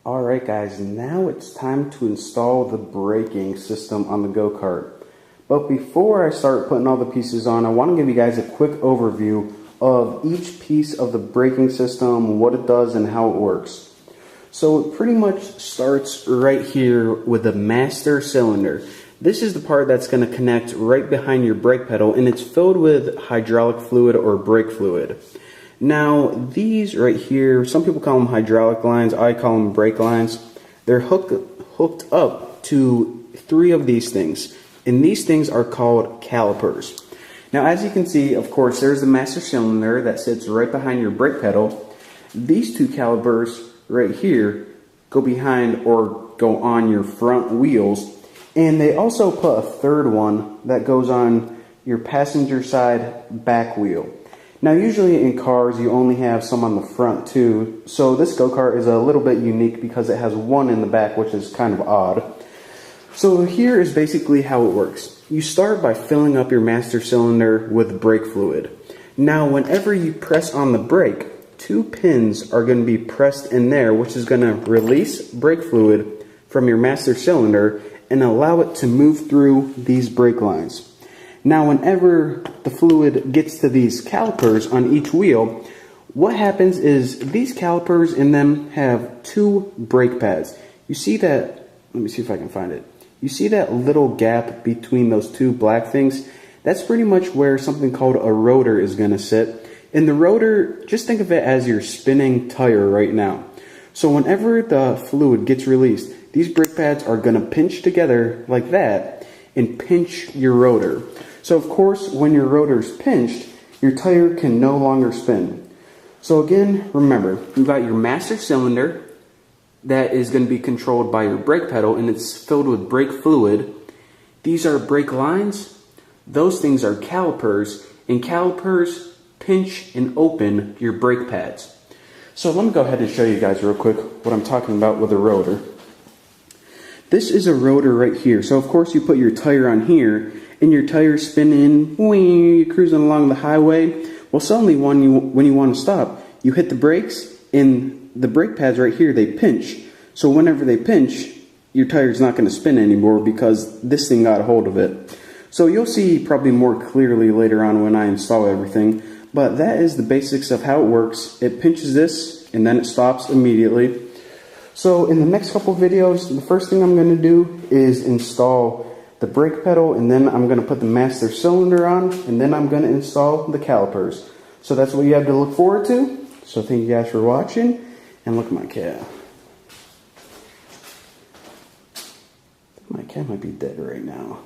Alright guys, now it's time to install the braking system on the go-kart. But before I start putting all the pieces on, I want to give you guys a quick overview of each piece of the braking system, what it does and how it works. So it pretty much starts right here with the master cylinder. This is the part that's going to connect right behind your brake pedal, and it's filled with hydraulic fluid or brake fluid. Now, these right here, some people call them hydraulic lines, I call them brake lines. They're hooked up to three of these things, and these things are called calipers. Now, as you can see, of course, there's the master cylinder that sits right behind your brake pedal. These two calipers right here go behind or go on your front wheels, and they also put a third one that goes on your passenger side back wheel. Now, usually in cars, you only have some on the front too, so this go-kart is a little bit unique because it has one in the back, which is kind of odd. So here is basically how it works. You start by filling up your master cylinder with brake fluid. Now, whenever you press on the brake, two pins are going to be pressed in there, which is going to release brake fluid from your master cylinder and allow it to move through these brake lines. Now, whenever the fluid gets to these calipers on each wheel, what happens is these calipers in them have two brake pads. You see that, let me see if I can find it. You see that little gap between those two black things? That's pretty much where something called a rotor is going to sit. And the rotor, just think of it as your spinning tire right now. So whenever the fluid gets released, these brake pads are going to pinch together like that and pinch your rotor. So of course, when your rotor's pinched, your tire can no longer spin. So again, remember, you've got your master cylinder that is going to be controlled by your brake pedal, and it's filled with brake fluid. These are brake lines. Those things are calipers, and calipers pinch and open your brake pads. So let me go ahead and show you guys real quick what I'm talking about with a rotor. This is a rotor right here. So of course you put your tire on here, and your tire's spinning, you're cruising along the highway. Well, suddenly when you want to stop, you hit the brakes, and the brake pads right here, they pinch. So whenever they pinch, your tire's not going to spin anymore because this thing got a hold of it. So you'll see probably more clearly later on when I install everything. But that is the basics of how it works. It pinches this, and then it stops immediately. So in the next couple videos, the first thing I'm going to do is install the brake pedal, and then I'm going to put the master cylinder on, and then I'm going to install the calipers. So that's what you have to look forward to. So thank you guys for watching, and look at my cat. My cat might be dead right now.